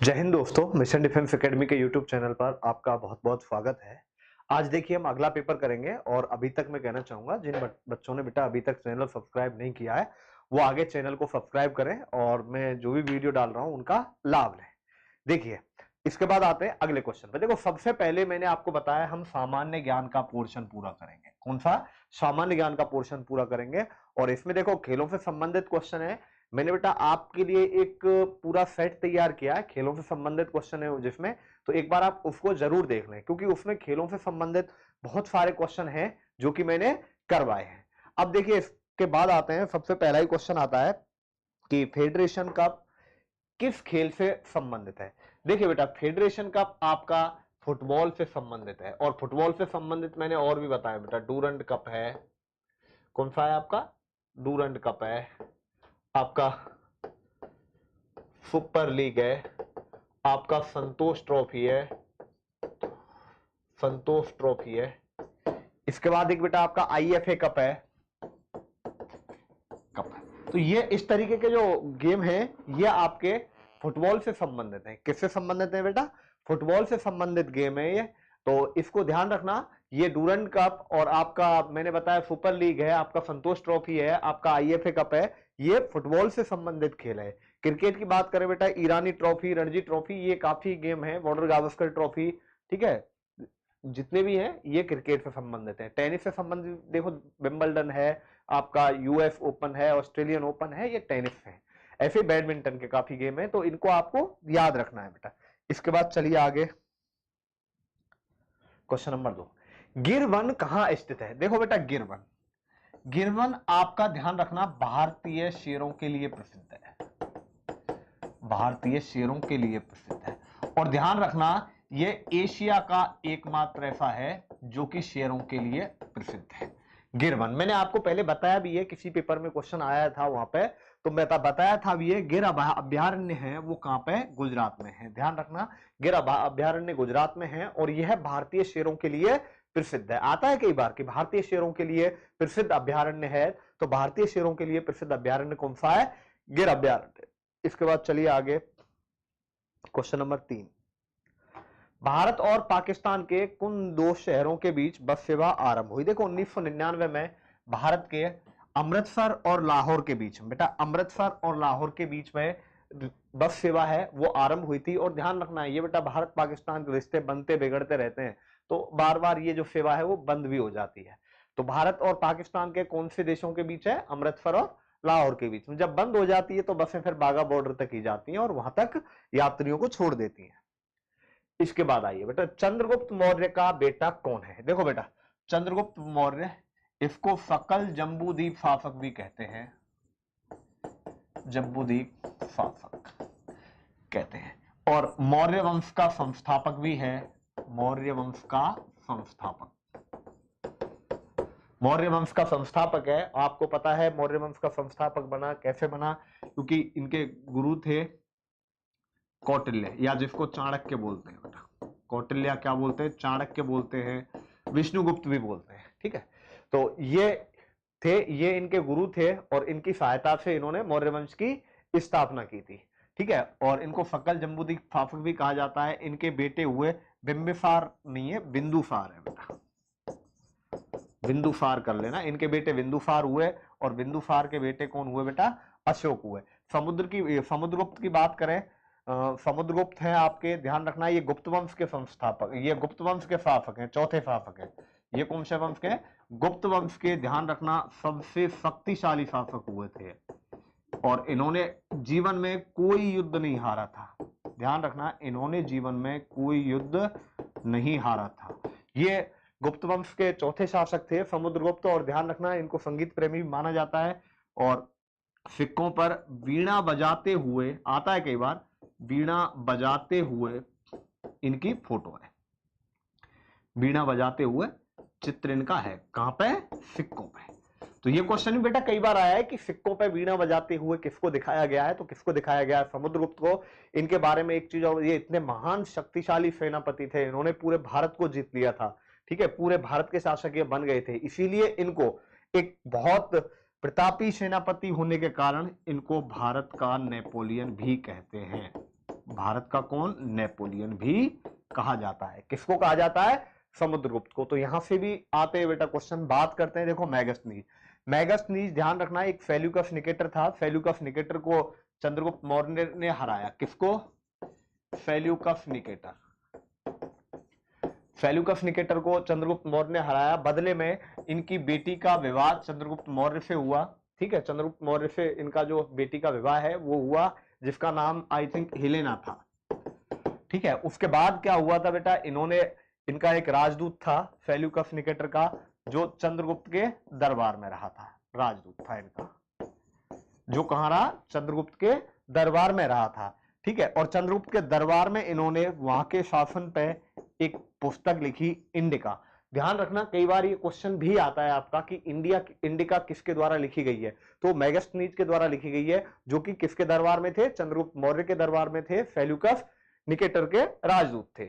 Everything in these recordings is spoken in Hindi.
जय हिंद दोस्तों, मिशन डिफेंस एकेडमी के यूट्यूब चैनल पर आपका बहुत-बहुत स्वागत है। आज देखिए हम अगला पेपर करेंगे और अभी तक मैं कहना चाहूँगा जिन बच्चों ने बेटा अभी तक चैनल सब्सक्राइब नहीं किया है, वो आगे चैनल को सब्सक्राइब करें और मैं जो भी वीडियो डाल रहा हूँ उनका लाभ लें। देखिए, इसके बाद आते हैं अगले क्वेश्चन पे। देखो सबसे पहले मैंने आपको बताया हम सामान्य ज्ञान का पोर्शन पूरा करेंगे। कौन-सा? सामान्य ज्ञान का पोर्शन पूरा करेंगे और इसमें देखो खेलों से संबंधित क्वेश्चन है। मैंने बेटा आपके लिए एक पूरा सेट तैयार किया है, खेलों से संबंधित क्वेश्चन है जिसमें, तो एक बार आप उसको जरूर देख लें क्योंकि उसमें खेलों से संबंधित बहुत सारे क्वेश्चन हैं जो कि मैंने करवाए हैं। अब देखिए इसके बाद आते हैं, सबसे पहला ही क्वेश्चन आता है कि फेडरेशन कप किस खेल से संबंधित है। देखिए बेटा फेडरेशन कप आपका फुटबॉल से संबंधित है और फुटबॉल से संबंधित मैंने और भी बताया बेटा, डूरंड कप है। कौन सा है आपका? डूरंड कप है, आपका सुपर लीग है, आपका संतोष ट्रॉफी है, संतोष ट्रॉफी है। इसके बाद एक बेटा आपका आईएफए कप है, कप है। तो ये इस तरीके के जो गेम है ये आपके फुटबॉल से संबंधित है। किससे संबंधित है बेटा? फुटबॉल से संबंधित गेम है ये, तो इसको ध्यान रखना। ये डूरंड कप और आपका मैंने बताया सुपर लीग है, आपका संतोष ट्रॉफी है, आपका आईएफए कप है, ये फुटबॉल से संबंधित खेल है। क्रिकेट की बात करें बेटा, ईरानी ट्रॉफी, रणजी ट्रॉफी, ये काफी गेम है, बॉर्डर गावस्कर ट्रॉफी, ठीक है, जितने भी हैं ये क्रिकेट से संबंधित है। टेनिस से संबंधित देखो विंबलडन है, आपका यूएस ओपन है, ऑस्ट्रेलियन ओपन है, ये टेनिस है। ऐसे बैडमिंटन के काफी गेम है, तो इनको आपको याद रखना है बेटा। इसके बाद चलिए आगे, क्वेश्चन नंबर 2, गिर वन कहां स्थित है? देखो बेटा गिर वन आपका ध्यान रखना भारतीय शेरों के लिए प्रसिद्ध है, भारतीय शेरों के लिए प्रसिद्ध है। और ध्यान रखना ये एशिया का एकमात्र ऐसा है जो कि शेरों के लिए प्रसिद्ध है। गिर वन मैंने आपको पहले बताया भी है, किसी पेपर में क्वेश्चन आया था वहां पे, तो मैं बताया था भी, ये गिर अभयारण्य है वो कहां पे? गुजरात में है। ध्यान रखना गिर अभयारण्य गुजरात में है और यह भारतीय शेरों के लिए प्रसिद्ध है। आता है कई बार कि भारतीय शेरों के लिए प्रसिद्ध अभयारण्य है, तो भारतीय शेरों के लिए प्रसिद्ध अभयारण्य कौन सा है? गिर अभयारण्य। इसके बाद चलिए आगे, क्वेश्चन नंबर 3, भारत और पाकिस्तान के कुन दो शहरों के बीच बस सेवा आरंभ हुई? देखो 1999 में भारत के अमृतसर और लाहौर के बीच में, बेटा अमृतसर और लाहौर के बीच में बस सेवा है वो आरंभ हुई थी। और ध्यान रखना है ये बेटा भारत पाकिस्तान के रिश्ते बनते बिगड़ते रहते हैं, तो बार बार ये जो सेवा है वो बंद भी हो जाती है। तो भारत और पाकिस्तान के कौन से देशों के बीच है? अमृतसर और लाहौर के बीच में। जब बंद हो जाती है तो बसें फिर बाघा बॉर्डर तक ही जाती हैं और वहां तक यात्रियों को छोड़ देती हैं। इसके बाद आइए बेटा, चंद्रगुप्त मौर्य का बेटा कौन है? देखो बेटा चंद्रगुप्त मौर्य, इसको सकल जम्बूदीप शासक भी कहते हैं, जम्बूदीप शासक कहते हैं। और मौर्य वंश का संस्थापक भी है, मौर्य वंश का संस्थापक, मौर्य वंश का संस्थापक है। आपको पता है मौर्य वंश का संस्थापक बना कैसे बना? क्योंकि इनके गुरु थे कौटिल्य, या जिसको चाणक्य बोलते हैं बेटा, कौटिल्य क्या बोलते हैं? चाणक्य बोलते हैं, विष्णुगुप्त भी बोलते हैं, ठीक है। तो ये थे, ये इनके गुरु थे और इनकी सहायता से इन्होंने मौर्य वंश की स्थापना की थी, ठीक है। और इनको सकल जम्बूदीप शासक भी कहा जाता है। इनके बेटे हुए बिंबिसार, नहीं है बिंदुसार है बेटा, बिंदुसार कर लेना। इनके बेटे बिंदुसार हुए और बिंदुसार के बेटे कौन हुए बेटा? अशोक हुए। समुद्रगुप्त की बात करें, समुद्रगुप्त हैं आपके, ध्यान रखना ये गुप्त वंश के संस्थापक, ये गुप्त वंश के शासक हैं, चौथे शासक हैं। ये कौन से वंश के? गुप्त वंश के। ध्यान रखना सबसे शक्तिशाली शासक हुए थे और इन्होंने जीवन में कोई युद्ध नहीं हारा था। ध्यान रखना इन्होंने जीवन में कोई युद्ध नहीं हारा था। ये गुप्त वंश के चौथे शासक थे समुद्रगुप्त। और ध्यान रखना इनको संगीत प्रेमी भी माना जाता है और सिक्कों पर वीणा बजाते हुए आता है, कई बार वीणा बजाते हुए इनकी फोटो है, वीणा बजाते हुए चित्र इनका है। कहां पे? सिक्कों पे। तो ये क्वेश्चन भी बेटा कई बार आया है कि सिक्कों पे वीणा बजाते हुए किसको दिखाया गया है, तो किसको दिखाया गया है? समुद्रगुप्त को। इनके बारे में एक चीज और, ये इतने महान शक्तिशाली सेनापति थे, इन्होंने पूरे भारत को जीत लिया था, ठीक है, पूरे भारत के शासक ये बन गए थे। इसीलिए इनको एक बहुत प्रतापी सेनापति होने के कारण इनको भारत का नेपोलियन भी कहते हैं, भारत का कौन? नेपोलियन भी कहा जाता है। किसको कहा जाता है? समुद्रगुप्त को। तो यहां से भी आते हैं बेटा क्वेश्चन। बात करते हैं, देखो मैगस्थनीज। मैगस्थनीज ध्यान रखना एक सेल्यूकस निकेटर था। सेल्यूकस निकेटर को चंद्रगुप्त मौर्य ने हराया। किसको? Seleucus Nicator. सेल्यूकस निकेटर को चंद्रगुप्त मौर्य ने हराया। बदले में इनकी बेटी का विवाह चंद्रगुप्त मौर्य से हुआ। ठीक है, चंद्रगुप्त मौर्य से इनका जो बेटी का विवाह है वो हुआ, जिसका नाम आई थिंक हेलेना था। ठीक है, उसके बाद क्या हुआ था बेटा, इनका एक राजदूत था सेल्यूकस निकेटर का, जो चंद्रगुप्त के दरबार में रहा था। राजदूत था इनका, जो कहां रहा? चंद्रगुप्त के दरबार में रहा था। ठीक है, और चंद्रगुप्त के दरबार में इन्होंने वहां के शासन पे एक पुस्तक लिखी, इंडिका। ध्यान रखना कई बार ये क्वेश्चन भी आता है आपका कि इंडिका किसके द्वारा लिखी गई है। तो मैगस्थनीज के द्वारा लिखी गई है, जो कि किसके दरबार में थे? चंद्रगुप्त मौर्य के दरबार में थे, सेल्यूकस निकेटर के राजदूत थे।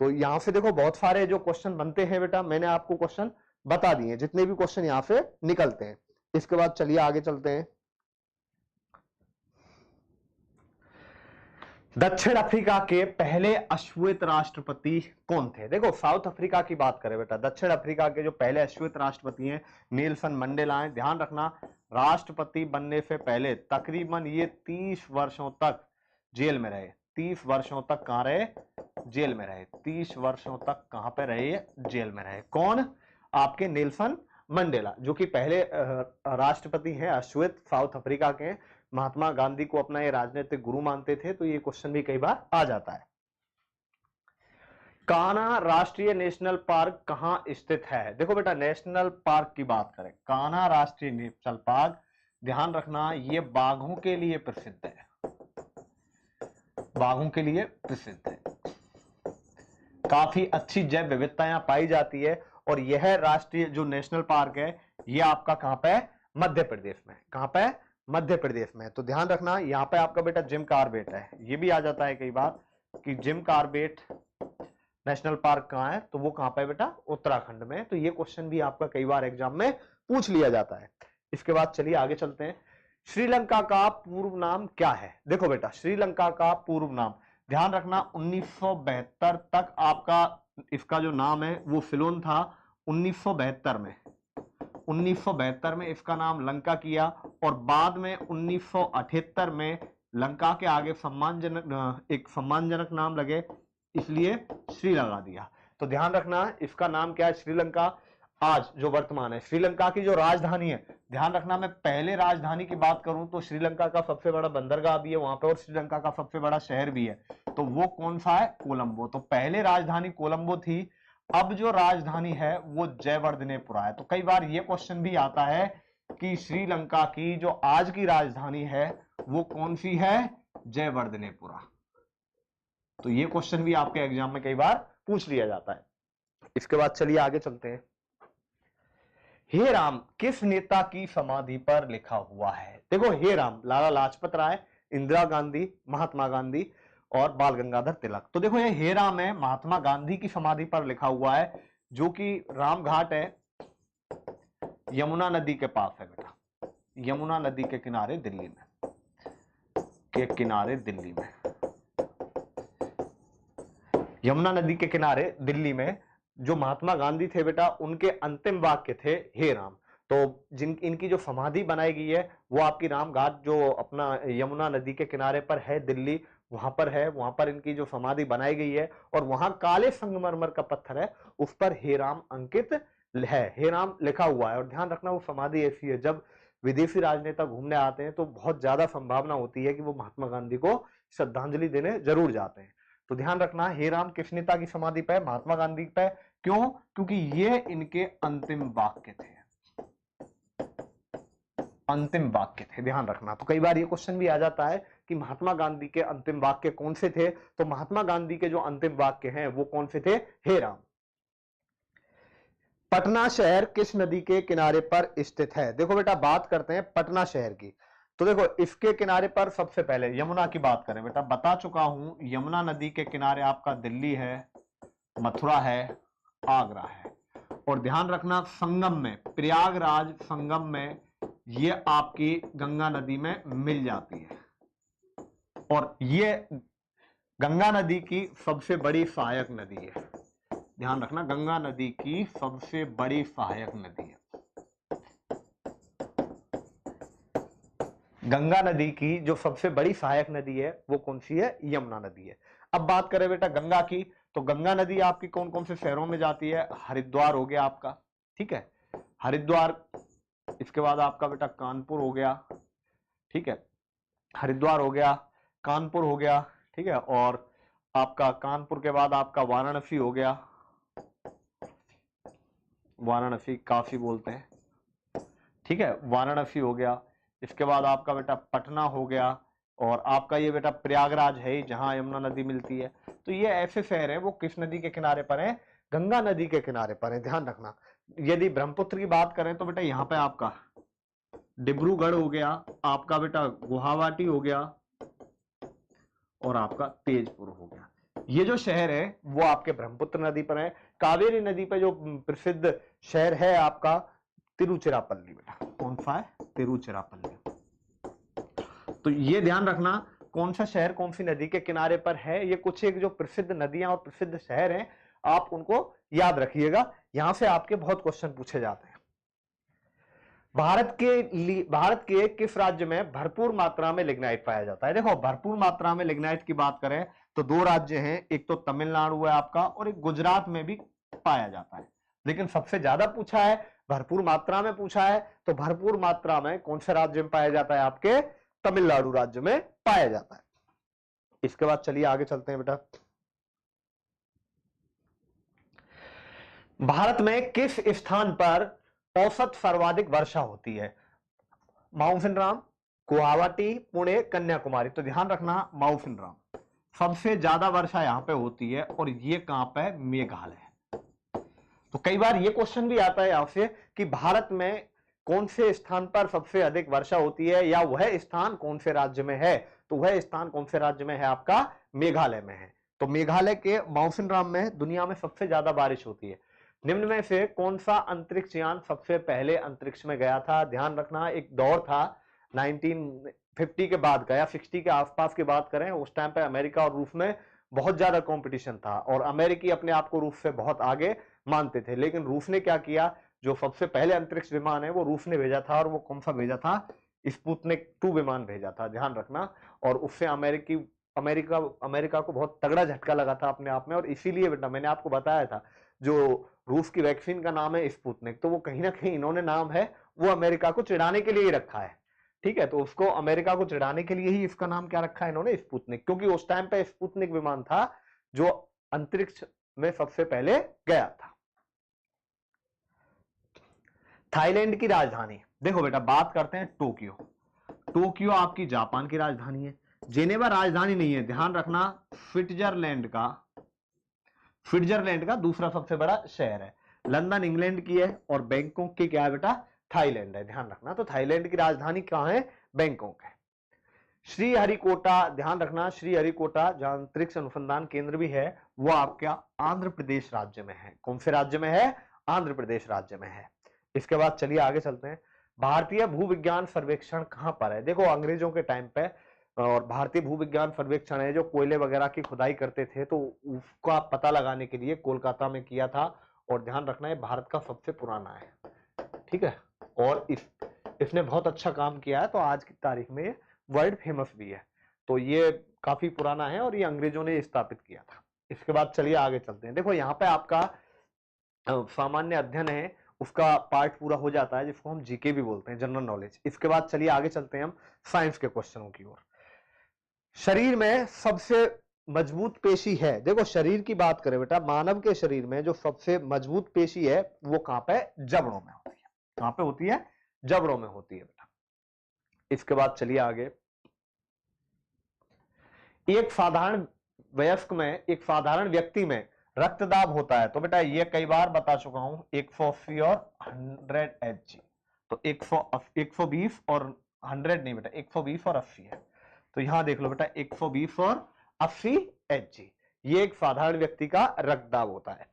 तो यहां से देखो बहुत सारे जो क्वेश्चन बनते हैं बेटा, मैंने आपको क्वेश्चन बता दिए, जितने भी क्वेश्चन यहां से निकलते हैं। इसके बाद चलिए आगे चलते हैं। दक्षिण अफ्रीका के पहले अश्वेत राष्ट्रपति कौन थे? देखो साउथ अफ्रीका की बात करें बेटा, दक्षिण अफ्रीका के जो पहले अश्वेत राष्ट्रपति हैं नेल्सन मंडेला हैं। ध्यान रखना राष्ट्रपति बनने से पहले तकरीबन ये 30 वर्षों तक जेल में रहे। 30 वर्षों तक कहां रहे? जेल में रहे। 30 वर्षों तक कहां पे रहे? जेल में रहे। कौन? आपके नेल्सन मंडेला, जो कि पहले राष्ट्रपति हैं अश्वेत, साउथ अफ्रीका के। महात्मा गांधी को अपना ये राजनीतिक गुरु मानते थे। तो ये क्वेश्चन भी कई बार आ जाता है। कान्हा राष्ट्रीय नेशनल पार्क कहां स्थित है? देखो बेटा नेशनल पार्क की बात करें, कान्हा राष्ट्रीय नेशनल पार्क, ध्यान रखना ये बाघों के लिए प्रसिद्ध है। बाघों के लिए प्रसिद्ध है। काफी अच्छी जैव विविधता यहां पाई जाती है। और यह राष्ट्रीय जो नेशनल पार्क है ये आपका कहां पे है? मध्य प्रदेश में। कहां पे? मध्य प्रदेश में। तो ध्यान रखना यहां पे आपका बेटा जिम कॉर्बेट है। ये भी आ जाता है कई बार कि जिम कॉर्बेट नेशनल पार्क कहां है? तो वो कहां पे बेटा? उत्तराखंड में। तो ये क्वेश्चन भी आपका कई बार एग्जाम में पूछ लिया जाता है। इसके बाद चलिए आगे चलते हैं। श्रीलंका का पूर्व नाम क्या है? देखो बेटा श्रीलंका का पूर्व नाम, ध्यान रखना 1972 तक आपका इसका जो नाम है वो सिलोन था। 1972 में इसका नाम लंका किया, और बाद में 1978 में लंका के आगे एक सम्मानजनक नाम लगे, इसलिए श्री लगा दिया। तो ध्यान रखना इसका नाम क्या है? श्रीलंका। आज जो वर्तमान है श्रीलंका की जो राजधानी है, ध्यान रखना मैं पहले राजधानी की बात करूं तो श्रीलंका का सबसे बड़ा बंदरगाह भी है वहां पर, और श्रीलंका का सबसे बड़ा शहर भी है। तो वो कौन सा है? कोलंबो। तो पहले राजधानी कोलंबो थी, अब जो राजधानी है वो जयवर्धनेपुरा है। तो कई बार ये क्वेश्चन भी आता है कि श्रीलंका की जो आज की राजधानी है वो कौन सी है? जयवर्धनेपुरा। तो ये क्वेश्चन भी आपके एग्जाम में कई बार पूछ लिया जाता है। इसके बाद चलिए आगे चलते हैं। हे राम किस नेता की समाधि पर लिखा हुआ है? देखो हे राम लाला लाजपत राय, इंदिरा गांधी, महात्मा गांधी और बाल गंगाधर तिलक। तो देखो ये हे राम है, महात्मा गांधी की समाधि पर लिखा हुआ है, जो कि राम घाट है, यमुना नदी के पास है बेटा। यमुना नदी के किनारे दिल्ली में, यमुना नदी के किनारे दिल्ली में जो महात्मा गांधी थे बेटा, उनके अंतिम वाक्य थे हे राम। तो इनकी जो समाधि बनाई गई है वो आपकी राम घाट जो अपना यमुना नदी के किनारे पर है दिल्ली, वहां पर है। वहां पर इनकी जो समाधि बनाई गई है, और वहां काले संगमरमर का पत्थर है, उस पर हे राम अंकित है, हे राम लिखा हुआ है। और ध्यान रखना वो समाधि ऐसी है, जब विदेशी राजनेता घूमने आते हैं तो बहुत ज्यादा संभावना होती है कि वो महात्मा गांधी को श्रद्धांजलि देने जरूर जाते हैं। तो ध्यान रखना हे राम किस नेता की समाधि पे? महात्मा गांधी पे। क्यों? क्योंकि ये इनके अंतिम वाक्य थे, अंतिम वाक्य थे। ध्यान रखना। तो कई बार ये क्वेश्चन भी आ जाता है कि महात्मा गांधी के अंतिम वाक्य कौन से थे? तो महात्मा गांधी के जो अंतिम वाक्य हैं वो कौन से थे? हे राम। पटना शहर किस नदी के किनारे पर स्थित है? देखो बेटा बात करते हैं पटना शहर की। तो देखो इसके किनारे पर सबसे पहले यमुना की बात करें बेटा, बता चुका हूं यमुना नदी के किनारे आपका दिल्ली है, मथुरा है, आगरा है। और ध्यान रखना संगम में, प्रयागराज संगम में ये आपकी गंगा नदी में मिल जाती है। और ये गंगा नदी की सबसे बड़ी सहायक नदी है, ध्यान रखना, गंगा नदी की सबसे बड़ी सहायक नदी है। गंगा नदी की जो सबसे बड़ी सहायक नदी है वो कौन सी है? यमुना नदी है। अब बात करें बेटा गंगा की, तो गंगा नदी आपकी कौन कौन से शहरों में जाती है? हरिद्वार हो गया आपका, ठीक है, हरिद्वार, इसके बाद आपका बेटा कानपुर हो गया, ठीक है, हरिद्वार हो गया, कानपुर हो गया, ठीक है, और आपका कानपुर के बाद आपका वाराणसी हो गया, वाराणसी काफी बोलते हैं, ठीक है, वाराणसी हो गया, इसके बाद आपका बेटा पटना हो गया, और आपका ये बेटा प्रयागराज है जहां यमुना नदी मिलती है। तो ये ऐसे शहर हैं वो किस नदी के किनारे पर हैं? गंगा नदी के किनारे पर है, ध्यान रखना। यदि ब्रह्मपुत्र की बात करें तो बेटा यहाँ पे आपका डिब्रूगढ़ हो गया, आपका बेटा गुवाहाटी हो गया, और आपका तेजपुर हो गया। ये जो शहर है वो आपके ब्रह्मपुत्र नदी पर है। कावेरी नदी पर जो प्रसिद्ध शहर है आपका तिरुचिरापल्ली, बेटा कौन सा है? तिरुचिरापल्ली। तो ये ध्यान रखना कौन सा शहर कौन सी नदी के किनारे पर है। ये कुछ एक जो प्रसिद्ध नदियां और प्रसिद्ध शहर हैं, आप उनको याद रखिएगा, यहां से आपके बहुत क्वेश्चन पूछे जाते हैं। भारत के किस राज्य में भरपूर मात्रा में लिग्नाइट पाया जाता है? देखो भरपूर मात्रा में लिग्नाइट की बात करें तो दो राज्य हैं, एक तो तमिलनाडु है आपका, और एक गुजरात में भी पाया जाता है। लेकिन सबसे ज्यादा पूछा है, भरपूर मात्रा में पूछा है, तो भरपूर मात्रा में कौन से राज्य में पाया जाता है? आपके तमिलनाडु राज्य में पाया जाता है। इसके बाद चलिए आगे चलते हैं बेटा। भारत में किस स्थान पर औसत सर्वाधिक वर्षा होती है? माउंटेन राम, गुवाहाटी, पुणे, कन्याकुमारी। तो ध्यान रखना माउंटेन राम, सबसे ज्यादा वर्षा यहां पे होती है, और ये कहां पे? मेघालय। तो कई बार ये क्वेश्चन भी आता है आपसे कि भारत में कौन से स्थान पर सबसे अधिक वर्षा होती है, या वह स्थान कौन से राज्य में है? तो वह स्थान कौन से राज्य में है? आपका मेघालय में है। तो मेघालय के माउंटेन राम में दुनिया में सबसे ज्यादा बारिश होती है। निम्न में से कौन सा अंतरिक्ष यान सबसे पहले अंतरिक्ष में गया था? ध्यान रखना एक दौर था 1950 के बाद का या 60 के आसपास की बात करें, उस टाइम पे अमेरिका और रूस में बहुत ज्यादा कंपटीशन था, और अमेरिकी अपने आप को रूस से बहुत आगे मानते थे। लेकिन रूस ने क्या किया, जो सबसे पहले अंतरिक्ष विमान है वो रूस ने भेजा था, और वो कौन सा भेजा था? स्पुतनिक 2 विमान भेजा था, ध्यान रखना। और उससे अमेरिका को बहुत तगड़ा झटका लगा था अपने आप में, और इसीलिए बेटा मैंने आपको बताया था जो रूस की वैक्सीन का नाम है स्पुतनिक, तो वो कहीं ना कहीं इन्होंने नाम है वो अमेरिका को चिढ़ाने के लिए ही रखा है, ठीक है। तो उसको अमेरिका को चिढ़ाने के लिए ही इसका नाम क्या रखा है इन्होंने? स्पुतनिक, क्योंकि उस टाइम पे स्पुतनिक विमान था जो अंतरिक्ष में सबसे पहले गया था। थाईलैंड की राजधानी, देखो बेटा बात करते हैं टोक्यो। टोक्यो आपकी जापान की राजधानी है। जेनेवा राजधानी नहीं है, ध्यान रखना, स्विट्जरलैंड का दूसरा सबसे बड़ा शहर है। लंदन इंग्लैंड की है, और बैंकॉक की क्या है बेटा? थाईलैंड है, ध्यान रखना। तो थाईलैंड की राजधानी कहां है? बैंकॉक है। श्रीहरिकोटा, ध्यान रखना, श्रीहरिकोटा जहां अंतरिक्ष अनुसंधान केंद्र भी है वो आपका आंध्र प्रदेश राज्य में है। कौन से राज्य में है? आंध्र प्रदेश राज्य में है। इसके बाद चलिए आगे चलते हैं। भारतीय भूविज्ञान सर्वेक्षण कहां पर है? देखो अंग्रेजों के टाइम पे, और भारतीय भूविज्ञान सर्वेक्षण है जो कोयले वगैरह की खुदाई करते थे, तो उसका पता लगाने के लिए कोलकाता में किया था। और ध्यान रखना है भारत का सबसे पुराना है, ठीक है, और इसने बहुत अच्छा काम किया है, तो आज की तारीख में वर्ल्ड फेमस भी है। तो ये काफी पुराना है, और ये अंग्रेजों ने स्थापित किया था। इसके बाद चलिए आगे चलते हैं। देखो यहाँ पे आपका सामान्य अध्ययन है, उसका पार्ट पूरा हो जाता है, जिसको हम जीके भी बोलते हैं, जनरल नॉलेज। इसके बाद चलिए आगे चलते हैं हम साइंस के क्वेश्चनों की ओर। शरीर में सबसे मजबूत पेशी है, देखो शरीर की बात करें बेटा, मानव के शरीर में जो सबसे मजबूत पेशी है वो कहां पे? जबड़ों में होती है। कहां पे होती है? जबड़ों में होती है बेटा। इसके बाद चलिए आगे। एक साधारण वयस्क में, एक साधारण व्यक्ति में रक्तदाब होता है, तो बेटा ये कई बार बता चुका हूं, 180 और 100 Hg। तो 120 और 100 नहीं बेटा, 120 और 80 है। तो यहां देख लो बेटा, 120 और 80 Hg, ये एक साधारण व्यक्ति का रक्तदाब होता है।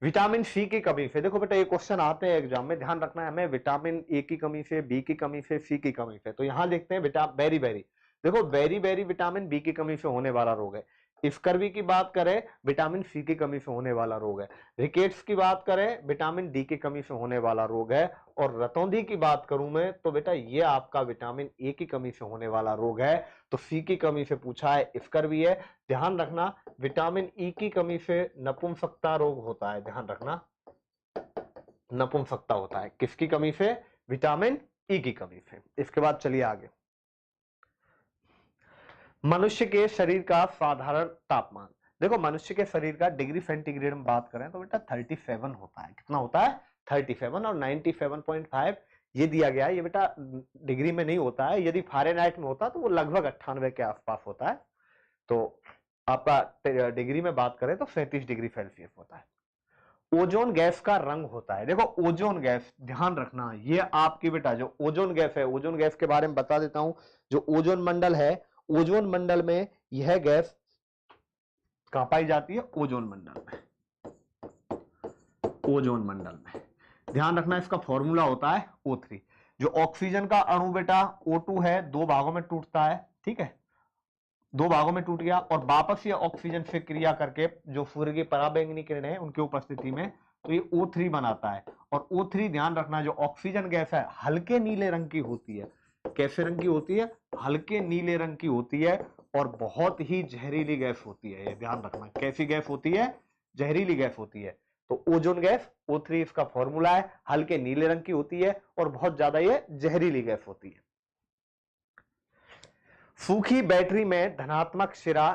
विटामिन सी की कमी से, देखो बेटा ये क्वेश्चन आते हैं एग्जाम में, ध्यान रखना है हमें, विटामिन ए की कमी से, बी की कमी से, सी की कमी से। तो यहां देखते हैं बेटा, वेरी वेरी देखो वेरी वेरी विटामिन बी की कमी से होने वाला रोग है। स्कर्वी की बात करें, विटामिन सी की कमी से होने वाला रोग है। रिकेट्स की बात करें, विटामिन डी की कमी से होने वाला रोग है। और रतौंधी की बात करूं मैं तो बेटा ये आपका विटामिन ए की कमी से होने वाला रोग है। तो सी की कमी से पूछा है, स्कर्वी है। ध्यान रखना विटामिन ई की कमी से नपुंसकता रोग होता है। ध्यान रखना नपुंसकता होता है किसकी कमी से? विटामिन ई की कमी से। इसके बाद चलिए आगे। मनुष्य के शरीर का साधारण तापमान, देखो मनुष्य के शरीर का डिग्री सेंटीग्रेड में बात करें तो बेटा 37 होता है। कितना होता है? 37 और 97.5 ये दिया गया है। ये बेटा डिग्री में नहीं होता है, यदि फारेनहाइट में होता तो वो लगभग 98 के आसपास होता है। तो आपका डिग्री में बात करें तो 37 डिग्री सेल्सियस होता है। ओजोन गैस का रंग होता है, देखो ओजोन गैस ध्यान रखना ये आपकी बेटा जो ओजोन गैस है, ओजोन गैस के बारे में बता देता हूं। जो ओजोन मंडल है, ओजोन मंडल में यह गैस कहां पाई जाती है? ओजोन मंडल में। ओजोन मंडल में ध्यान रखना इसका फॉर्मूला होता है O3। जो ऑक्सीजन का अणु बेटा O2 है, दो भागों में टूटता है, ठीक है, दो भागों में टूट गया और वापस ये ऑक्सीजन से क्रिया करके जो सूर्य की पराबैंगनी किरणें हैं उनकी उपस्थिति में तो ये O3 बनाता है। और O3 ध्यान रखना जो ऑक्सीजन गैस है हल्के नीले रंग की होती है। कैसे रंग की होती है? हल्के नीले रंग की होती है और बहुत ही जहरीली गैस होती है। ये ध्यान रखना कैसी गैस होती है? जहरीली गैस होती है। तो ओजोन गैस O3 इसका फॉर्मूला है, हल्के नीले रंग की होती है और बहुत ज्यादा ये जहरीली गैस होती है। सूखी बैटरी में धनात्मक सिरा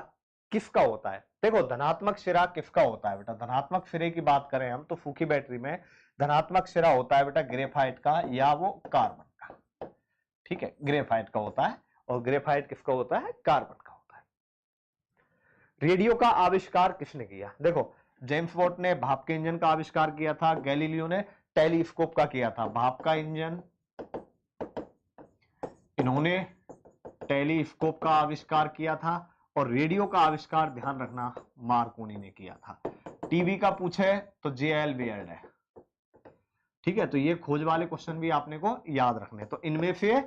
किसका होता है? देखो धनात्मक सिरा किसका होता है बेटा? धनात्मक सिरे की बात करें हम तो सूखी बैटरी में धनात्मक सिरा होता है बेटा ग्रेफाइट का या वो कार्बन का, ठीक है, ग्रेफाइट का होता है। और ग्रेफाइट किसका होता है? कार्बन का होता है। रेडियो का आविष्कार किसने किया? देखो जेम्स वॉट ने भाप के इंजन का आविष्कार किया था, गैलीलियो ने टेलीस्कोप का किया था। भाप का इंजन इन्होंने टेलीस्कोप का आविष्कार किया था और रेडियो का आविष्कार ध्यान रखना मार्कोनी ने किया था। टीवी का पूछे तो J.L. बेयर्ड है, ठीक है। तो ये खोज वाले क्वेश्चन भी आपने को याद रखने, तो इनमें से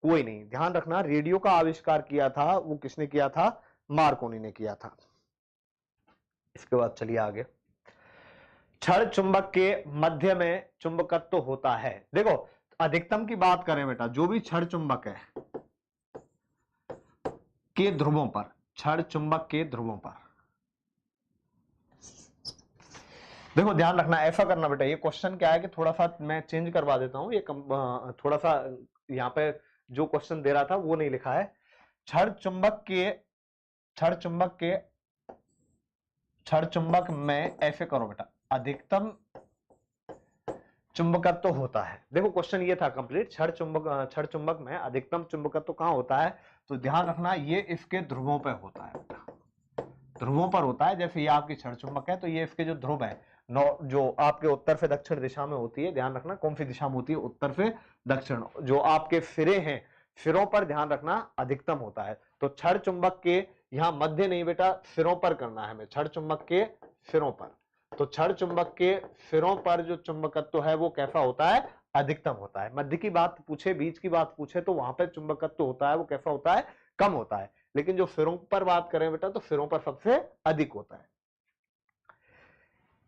कोई नहीं। ध्यान रखना रेडियो का आविष्कार किया था वो किसने किया था? मार्कोनी ने किया था। इसके बाद चलिए आगे। क्षण चुंबक के मध्य में चुंबकत्व होता है। देखो अधिकतम की बात करें बेटा, जो भी क्षण चुंबक है के ध्रुवों पर, क्षण चुंबक के ध्रुवों पर, देखो ध्यान रखना ऐसा करना बेटा। ये क्वेश्चन क्या है कि थोड़ा सा मैं चेंज करवा देता हूं, ये थोड़ा सा यहाँ पे जो क्वेश्चन दे रहा था वो नहीं लिखा है। क्षण चुंबक में ऐसे करो बेटा, अधिकतम चुंबकत्व होता है। देखो क्वेश्चन ये था कंप्लीट, क्षण चुंबक में अधिकतम चुंबकत्व कहां होता है? तो ध्यान रखना ये इसके ध्रुवों पर होता है बेटा, ध्रुवों पर होता है। जैसे ये आपकी क्षण चुंबक है तो ये इसके जो ध्रुव है जो आपके उत्तर से दक्षिण दिशा में होती है, ध्यान रखना कौन सी दिशा में होती है? उत्तर से दक्षिण। जो आपके सिरे हैं, सिरों पर ध्यान रखना अधिकतम होता है। तो क्षण चुंबक के यहाँ मध्य नहीं बेटा, सिरों पर करना है हमें, क्षण चुंबक के सिरों पर। तो क्षण चुंबक के सिरों पर जो चुंबकत्व है वो कैसा होता है? अधिकतम होता है। मध्य की बात पूछे, बीच की बात पूछे तो वहां पर चुंबकत्व होता है वो कैसा होता है? कम होता है। लेकिन जो सिरों पर बात करें बेटा तो सिरों पर सबसे अधिक होता है।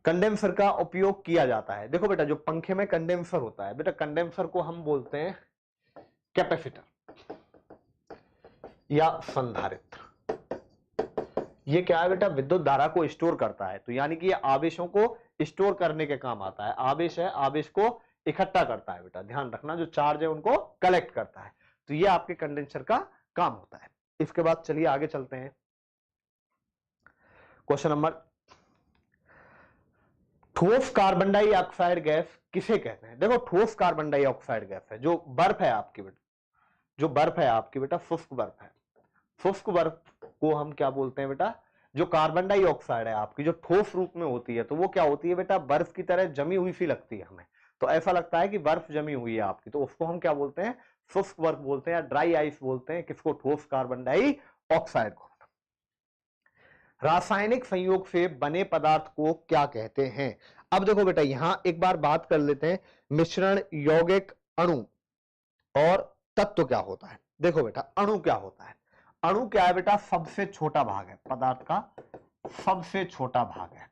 कंडेंसर का उपयोग किया जाता है। देखो बेटा जो पंखे में कंडेंसर होता है बेटा, कंडेंसर को हम बोलते हैं कैपेसिटर या संधारित्र। ये क्या है बेटा? विद्युत धारा को स्टोर करता है। तो यानी कि ये आवेशों को स्टोर करने के काम आता है। आवेश है, आवेश को इकट्ठा करता है बेटा। ध्यान रखना जो चार्ज है उनको कलेक्ट करता है। तो ये आपके कंडेंसर का काम होता है। इसके बाद चलिए आगे चलते हैं। क्वेश्चन नंबर, ठोस कार्बन डाइऑक्साइड गैस किसे कहते हैं? देखो ठोस कार्बन डाइऑक्साइड गैस है जो बर्फ है आपकी बेटा, जो बर्फ है आपकी बेटा शुष्क बर्फ है। शुष्क बर्फ को हम क्या बोलते हैं बेटा? जो कार्बन डाइऑक्साइड है आपकी जो ठोस रूप में होती है तो वो क्या होती है बेटा? बर्फ की तरह जमी हुई सी लगती है हमें। तो ऐसा लगता है कि बर्फ जमी हुई है आपकी, तो उसको हम क्या बोलते हैं? शुष्क बर्फ बोलते हैं या ड्राई आइस बोलते हैं। किसको? ठोस कार्बन डाइऑक्साइड को। रासायनिक संयोग से बने पदार्थ को क्या कहते हैं? अब देखो बेटा यहां एक बार बात कर लेते हैं मिश्रण, यौगिक, अणु और तत्व क्या होता है। देखो बेटा अणु क्या होता है? अणु क्या है बेटा, सबसे छोटा भाग है, पदार्थ का सबसे छोटा भाग है,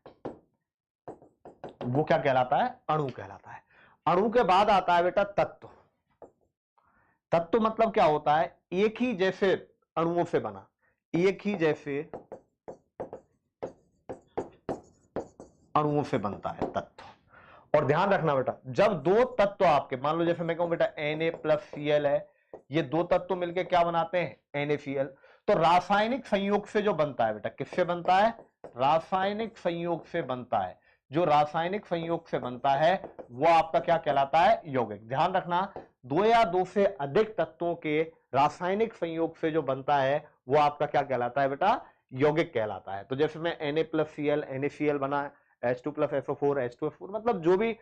वो क्या कहलाता है, अणु कहलाता है। अणु के बाद आता है बेटा तत्व। तत्व मतलब क्या होता है, एक ही जैसे अणुओं से बना, एक ही जैसे अणुओं से बनता है तत्व। और ध्यान रखना बेटा, जब दो तत्व आपके, मान लो जैसे मैं कहूं बेटा Na+Cl है, ये दो तत्व मिलकर क्या बनाते हैं, NaCl। तो रासायनिक संयोग से जो बनता है बेटा, किससे बनता है, रासायनिक संयोग से बनता है। जो रासायनिक संयोग से बनता है वो आपका क्या कहलाता है, यौगिक। ध्यान रखना, दो या दो से अधिक तत्वों के रासायनिक संयोग से जो बनता है वो आपका क्या कहलाता है बेटा, यौगिक कहलाता है। तो जैसे मैं Na+Cl, NaCl बना, H2+SO4, H2SO4, मतलब जो भी